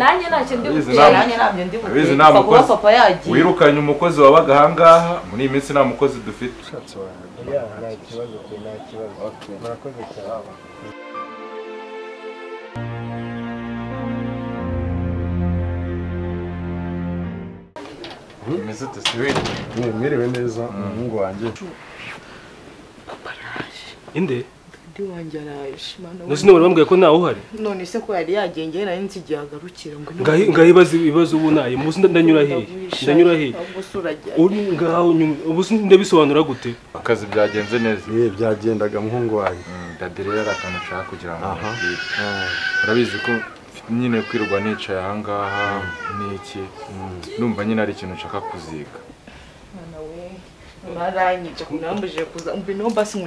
nanjye ntacyo ndi gukora nanjye ntabyo ndi gukora papa yagiye wirukanye umukozi wabaga ahangaha muri iyi minsi nta mukozi dufite nta kibazo murakoze cyane imeze tesiwiri mwiriwe neza umuhungu wanjye inde ndi wanjye araje mana nose none bambwiye ko nawe uhari none se ko yari yagengeye nari nsigiye agarukira ngo ngahibaza ibibazo ubu naye muzi ndanyura he ubu ndabisobanura gute akazi byagenze neza byagendaga muhungu wanjye dadi rero akantu nshaka kugira ngo urabizi ko nyine kwirwa nicaye ahangaha n'iki numva nyine ari ikintu nshaka kuziga maranyije kunambuje kuza mbino basi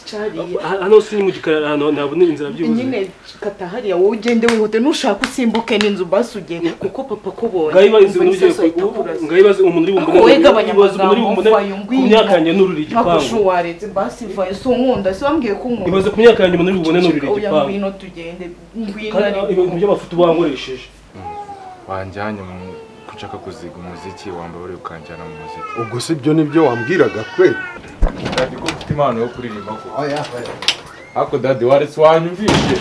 cariye hano sinyi mu gikara hano nabone inzira byuzuye nyine katahariya wowe ugende wihute nushaka usimbuke n'inzu basi ugende kuko papa kubonye ngayibaze umuntu uri bumbone ku myaka yanjye n'ururi igipangu akushu waretse basi vaye so nkunda se bambwiye ko nkunda ibaze ku myaka yanjye umuntu uri bubone n'ururi igipangu ngwino tugende ibintu by'amafutu bangoresheje wanjyanye nshaka kuziga umuziki wambaye ukanjyana mu muziki ubwo si byo nibyo wambwiraga kwe dadi ko ufite impano yo kuririmba ko ako dadi waretse wanyumvishe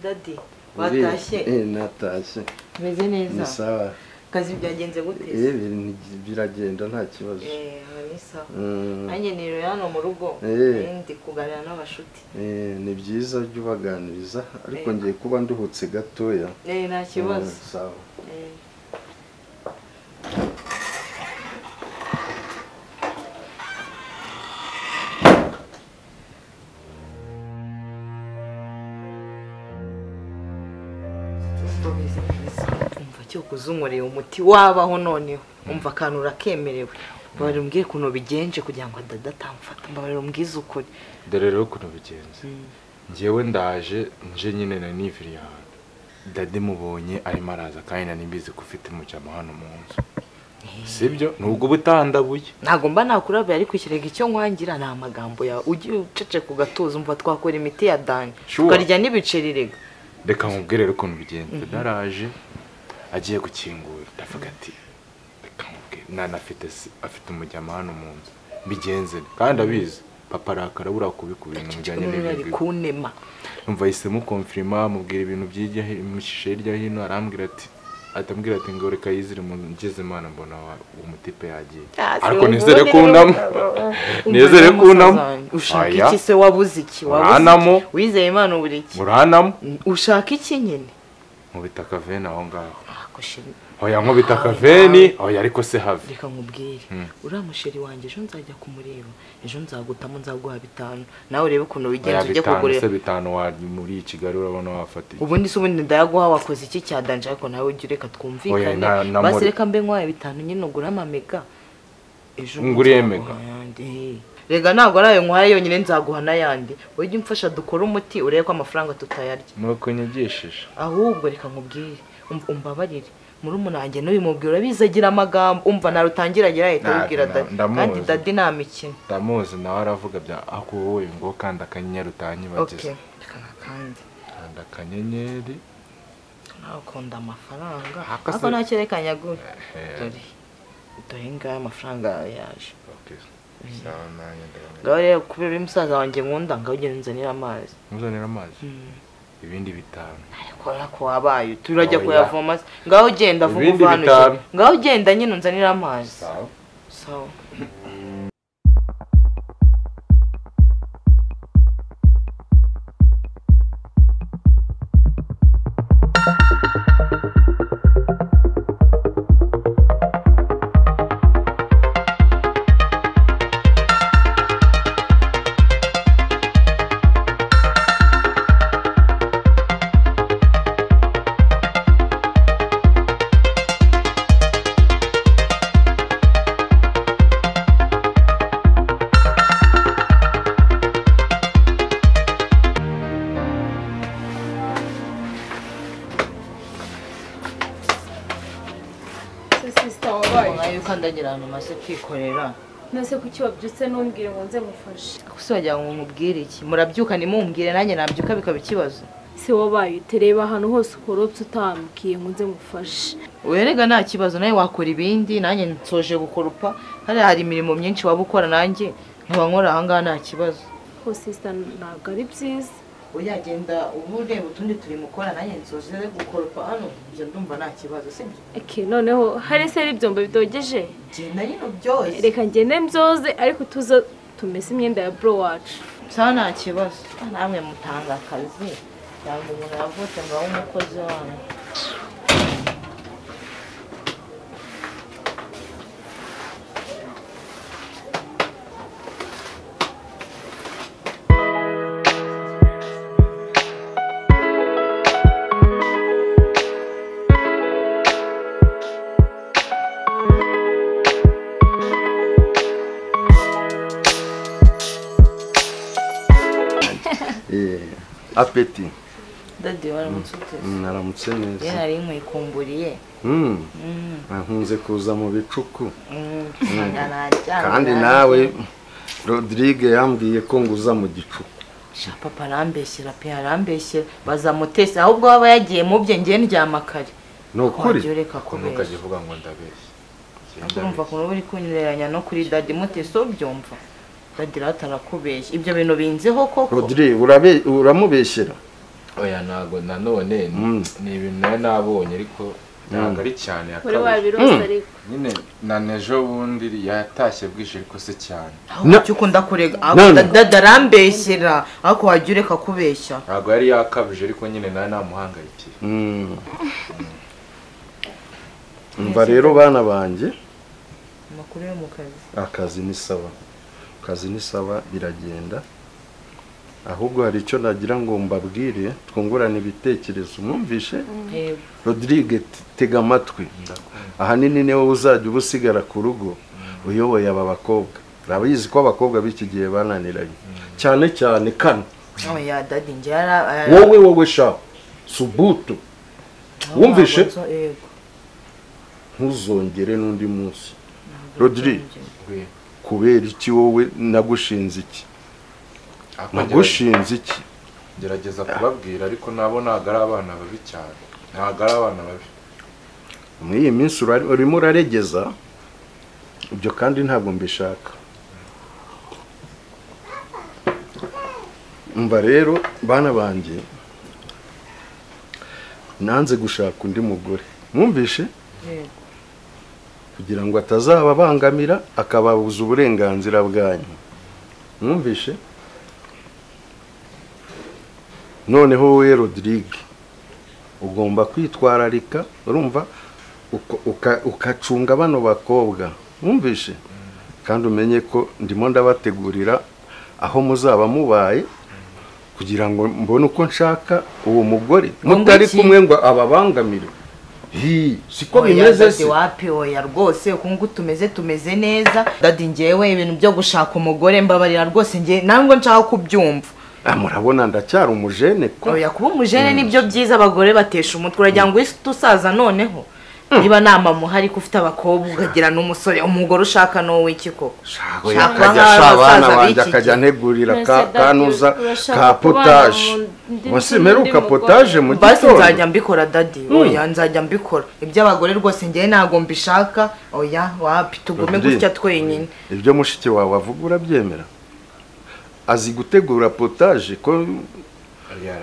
dadi watashye natashye meze neza ni sawa kazi byagenze gute biragenda nta kibazo ni sawa nanjye niro hano mu rugo ndi kuganira n'abashuti ni byiza byo baganiriza ariko ngiye kuba nduhutse gatoya nta kibazo sawa cyo kuzumurira umuti wabaho noneho umva kantu urakemerewe bari mbwiye kuno bigenje kugira ngo dada tamfata mbabare mbwiza ukuri dore rero kuno bigenze ngewe ndaje nje nyine na niviri yawe dade mubonye arimo araza kandi nanimbizi ko ufite mujyamo hano mu nzu sibyo nubwo butandabuye ntago mba nakurabe ari kwishyirega icyo nkwangira na amagambo yawe ugiye ucece ku gatuza umva twakora imiti ya danye ukarya n'ibiceri rega reka nkubwire rero ukuntu bigenze daraje agiye gukingura ndavuga ati reka nkubwire nana afite umujyamo hano mu nzu bigenze kandi abizi papa arakara bura kubika ibintu bijyanye n'ibintu kunema umva yisemo confirma mubwira ibintu byijya imishishe hirya hino arambwira ati atambwira ati ngo reka yizire mu ngeze Imana mbona umutipe yagiye ariko nizere kunamo ushaka iki se wabuze iki wabuze wizeye Imana uburi iki uranamo ushaka iki nyine mu bitaka vena aho ngaho oya nko bitaka veni oya ariko se have reka nkubwire uramusheri wanje ejo nzajya kumureba ejo nzagutamo nzaguha 5 nawe urebe kuno bigenze ujye kugurira se 5 wari muri Kigali urabona wafatije ubundi se ubundi ndayaguha wakoze iki cyadanje ariko nawe ujye reka twumvikane basi reka mbe nkwaye 5 nyine ugura amamega ejo nguriye mega rega ntago arayo nkwaye yonyine nzaguha nayandi ujye umfasha dukora umuti urebe ko amafaranga tutayarya nuko nyigishisha ahubwo reka nkubwire umbabarire muri umunange n'ubimubwira bizagira amagambo umva narutangira agira ahita ubwira dadi kandi dadi nta mikino ndamuzi nawe aravuga bya ako wowe ngo kandi akanyenyeri utanyibagiza kandi akanyenyeri nakunda amafaranga ako nakerekanya gute dore ngaya amafaranga yaje ngaho rero kubera uri musaza wanjye nkunda ngaho ugenda unzanira amazi ibindi 5 ariko wabaye turajya kuyavoma ngaho genda vuga uvanuje ngaho genda nyine unzanira amazi sawa ndagira ahantu maze kwikorera. Nase kuki wabyutse numbwire ngo nze mufashe. Gusa wagira ngo nkubwire iki? Murabyuka nimumbwire nanjye nabyuka bikaba ikibazo. Se wabaye utereba ahantu hose ukoropse utambwiye ngo nze mufashe. Werega nta kibazo nawe wakora ibindi nanjye nsoje gukoropa. Hari imirimo myinshi waba ukora nanjye nkaba nkora aha ngaha nta kibazo. Ko sister ntabwo ari byiza. Uyagenda ubu ureba utundi turi mukora nanjye nsoje gukoropa hano ibyo ndumva nta kibazo sibyo. Noneho hari se ibyombo bidogeje. Genda nyine byose. Reka ngende mbyoze ariko tuzo tumese imyenda ya bro wacu. Sa nta kibazo. Namwe mutanga akazi. Cyangwa umuntu yavutse ngo abe umukozi wanyu. Apeti. Dadi waramutse. Naramutse neza. Nari nkwikumburiye. Nkunze kuza mu bicuku. Kandi nawe Rodrigue yambwiye ko nguza mu gicuku. Sha papa arambeshyira pe arambeshyira bazamutese ahubwo baba yagiye mu bye ngiye ndyamakare. No kuri. Ntukajye uvuga ngo ndabeshya. Urumva kuno buri kunyereranya no kuri dadi mutese ubyumva. Dadi ratarakubeshya. Ibyo bintu binzeho koko. Rodrigue uramubeshyera. Oya ntago nanone ni ibintu nabonye ariko ntabwo ari cyane Uri wabirose ariko. Nyine na nejo bundi yatashye bwije ariko se cyane. Cyo ukunda kurega dadi arambeshyira ariko wajya ureka kubeshya. Ntabwo yari yakabije ariko nyine nawe namuhangayikiye. Umva rero bana banjye. Amakuru yo mu kazi. Akazi ni sawa. Akazi ni sawa biragenda. Ahubwo hari icyo nagira ngo mbabwire twungurane ibitekerezo mwumvishe. Rodrigue tega amatwi. Ahanini niwe uzajya ubusigara ku rugo uyoboye aba bakobwa. Urabizi ko abakobwa b'iki gihe bananiranye. Cyane cyane kano. Oya dadi njye wowe sha subutu. Wumvishe? Ntuzongere n'undi munsi. Rodrigue kubera iki wowe nagushinze iki? Nagushinze iki? Gerageza kubabwira ariko nabo ntago ari abana babi cyane. Ntago ari abana babi. Muri iyi minsi urimo uraregeza ibyo kandi ntabwo mbishaka. Umva rero bana banjye nanze gushaka undi mugore. Mwumvishe? Kugira ngo atazababangamira akababuza uburenganzira bwanyu. Mwumvishe? Noneho wowe Rodrigue ugomba kwitwararika urumva ukacunga bano bakobwa. Mwumvishe? Kandi umenye ko ndimo ndabategurira aho muzaba mubaye kugira ngo mbone uko nshaka uwo mugore mutari kumwe ngo ababangamire. Siko bimeze se wapi oya rwose ukungu tumeze neza. Dadi ngewe ibintu byo gushaka umugore mbabarira rwose nge nango nshaka kubyumva. Murabona ndacyari umujene ko. Oya kuba umujene nibyo byiza abagore batesha umutwe uragira ngo tusaza noneho. Niba nama muhari ko ufite abakobwa ukagira n'umusore umugore ushaka no wiki koko. Shaka abana banje akajya ntegurira kanuza ka potage. Wasimeruka potage mu gitondo. Basi nzajya mbikora dadi. Oya nzajya mbikora. Ibyo abagore rwose ngiye ntago mbishaka. Oya wapi tugume gutya twenyine. Ibyo mushiki wawe avuga urabyemera? Azi gutegura potage ko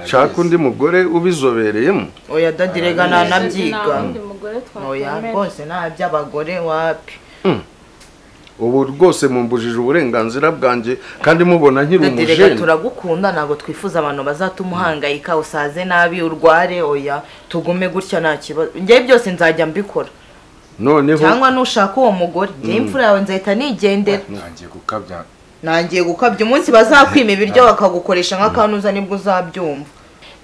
shaka undi mugore ubizobereyemo. Oya dadi rega nanabyiga. Oya rwose nta by'abagore wapi. Ubu rwose mumbujije uburenganzira bwanjye kandi mubona nkiri umujene. Rega turagukunda ntago twifuza abantu bazatumuhangayika usaze nabi urware. Oya tugume gutya nta kibazo. Ngiye byose nzajya mbikora. Noneho cyangwa nushaka uwo mugore ngiye imfura yawe nzahita nigendera. Nangiye gukabya umunsi bazakwima ibiryo bakagukoresha nk'akanuza nibwo uzabyumva.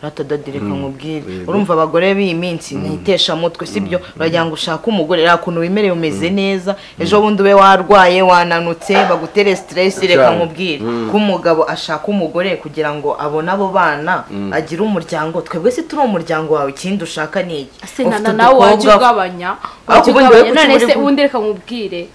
ratadadireka nkubwire urumva abagore b'iyi minsi ntitesha mutwe sibyo uragira ngo ushaka umugore rakuntu wimereye umeze neza ejo bundi ube warwaye wananutse bagutere stress reka nkubwire ko umugabo ashaka umugore kugira ngo abone abo bana agira umuryango twebwe si turi umuryango wawe ikindi ushaka ni iki asenana nawe wajya ugabanya none se ubundi reka nkubwire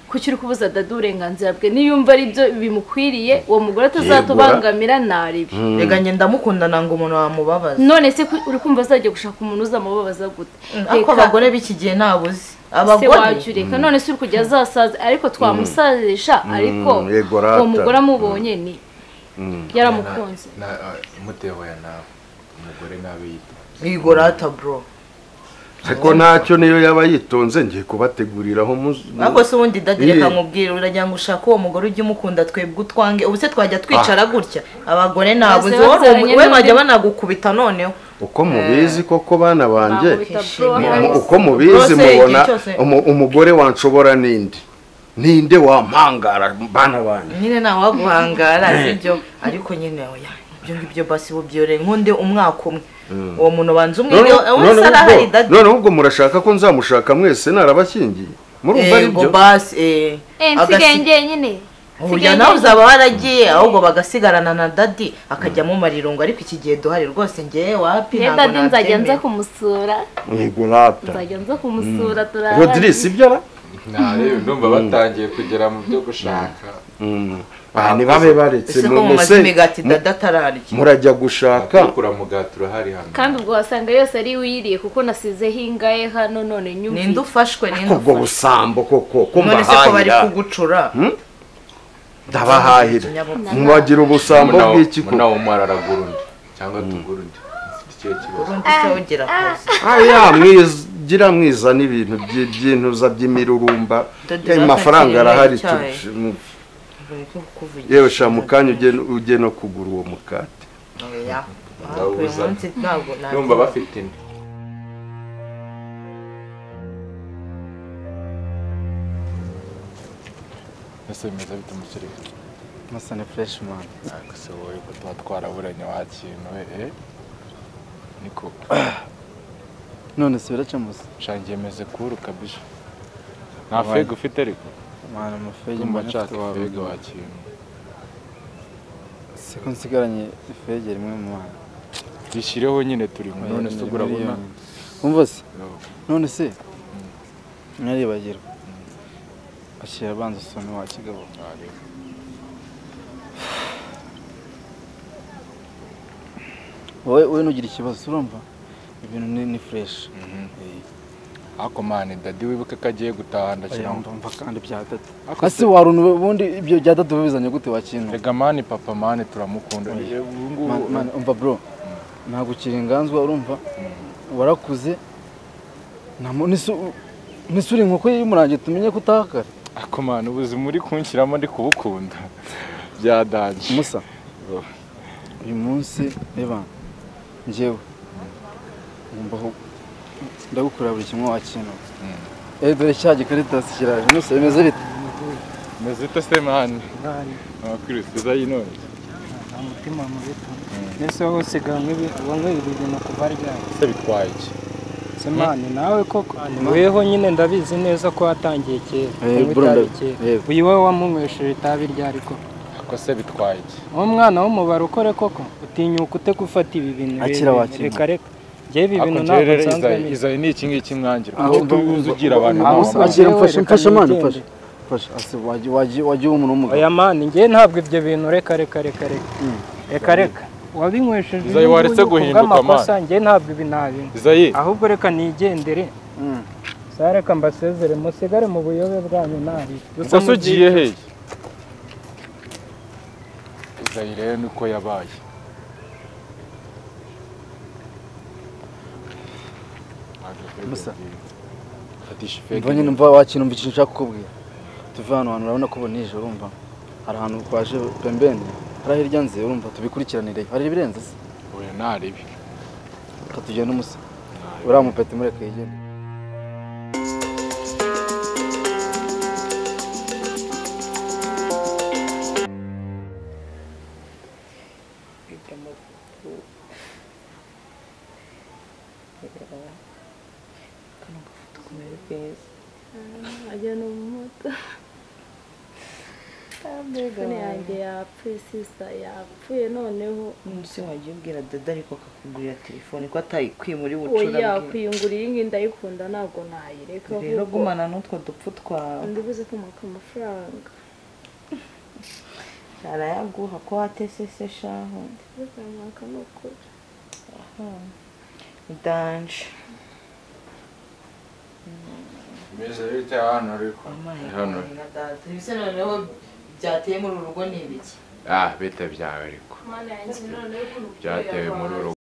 kuki uri kubuza dada uburenganzira bwe niyumva ari byo bimukwiriye uwo mugore atazatubangamira naribi rega ngenda mukundana ngo umuntu wamubabaza none se uri kumva azajya gushaka umuntu uzamubabaza gute ariko abagore b'iki gihe nabuze abagore reka none se uri kujya azasaza ariko twamusazisha ariko uwo mugore amubonye ni yaramukunze muteho ya nawe umugore nabe yita igorata bro ariko ntacyo niyo yaba yitonze ngiye kubateguriraho ariko se ubundi dadireka nkubwire uragira ngo ushaka uwo mugore ujye umukunda twebwe utwange ubu se twajya twicara gutya abagore nabuze we bajya banagukubita noneho uko mubizi koko bana banjye uko mubizi mubona umugore wanshobora ninde wampangara bana banjye nyine nawe waguhangara sibyo ariko nyine oya ibyo ngibyo basi bubyore nkunde umwaka umwe uwo muntu banze umwe wese arahari dadi none ubwo murashaka ko nzamushaka mwese narabashyingiye murumva ari byo basi nsigenge nyine uburyo nawe uzaba waragiye ahubwo bagasigarana na dadi akajyamo marirungo ariko iki gihe duhari rwose ngewe wapi ntabwo dadi nzajya nza kumusura yego rata nzajya nza kumusura turara Rodriguez ibyo ara ntarebe ndumva batangiye kugera mu byo gushaka nibabe baretse murajya gushaka kuramugata urahari hano kandi ubwo wasanga yose ari wiriye kuko nasizeho ingaye hano none nyumvise ninde ufashwe ubwo busambo koko none se ko bari kugucura ndabahahira mwagira ubusambo bw'iki ko nawe umara aragura undi cyangwa tugura undi ufite ikihe kibazo urundi se ugira akazi mwigira mwiza n'ibintu by'intuza by'imirurumba amafaranga arahari yewe sha mukanya ujye no kugura uwo mukate numva bafite indi ese bimeze bite umusore masa ni fresh man se wowe ko tuba twaraburanye wakintu niko none se biracamuze shangiye meze kuru kabisha nta fege ufite ariko mwana amafege mbashaka fege wakintu siko nsigaranye fege rimwe mu mwana rishireho nyine turi none se urabona umva se none se mwaribagira ashyira abanza usome wa kigabo wowe nugira ikibazo urumva ibintu ni fresh ako mane dadi wibuke ko agiye gutaha ndakira mva kandi bya dadi ase waruntu ubundi ibyo bya dadi bibizanye gute wakintu rega mane papa mane turamukunda mane umva bro ntago kiri inganzwa urumva warakuze nisuri nkuko y'umurange tumenye kutakara ako mane ubuzima uri kunshyiramo ndi kubukunda byadanje musa uyu munsi reba njyewe ngomba ndagukura buri kimwe wakintu dore cya gikaritasi kiraje musa bimeze bite meze bite se mane akwirisiza yinone umutima mu bito nese wowe usigaye wanyweye ibintu kuva ryari se bitwaye iki se mane nawe koko weho nyine ndabizi neza ko watangiye kera uyu wowe wamunywesheje itabi ryari koko ako se bitwaye iki uwo mwana w'umubare ukore koko utinyuka ute gufata ibi bintu reka reka njyewe ibi bintu ntabwo nsanzwe izayi ni iki ngiki mwangira kuko tuzi ugira abantu mfasha mani mfasha ase wagiye umuntu w'umugabo oya mani njyewe ntabwo ibyo bintu reka wabinywesheje izayi waretse guhinduka mani njyewe ntabwo ibi nabi izayi ahubwo reka nigendere reka mbasezere musigare mu buyobe bwanyu nabi gusa se ugiye hehe izayi rero niko yabaye musa fatisha fege mva nyine mva wakintu mva ikintu nshaka kukubwira tuve hano hantu urabona ko bonije urumva hari ahantu twaje pembeni hari hirya nze urumva tubikurikiranire hari ibirenze se oya naribi katugenda umusa uriya mupeti mureke yigende kano gafoto kumera keza ajya no mu moto telefone yanjye yapfuye sisa yapfuye noneho se wagiye ubwira dada ariko akakugurira telefone ko atayikwiye muri bucura oya kwiyungurira iyi ndayikunda ntabwo nayireka rero gumana n'utwo dupfu twawe ndibuze kumaka amafaranga arayaguha ko watesese shaho ndibuze kumaka n'ukuri danje Meze bite hano ariko hano ibise noneho byateye muri urugo ni ibiki bite byawe ariko mana yanjye noneho byatewe muri urugo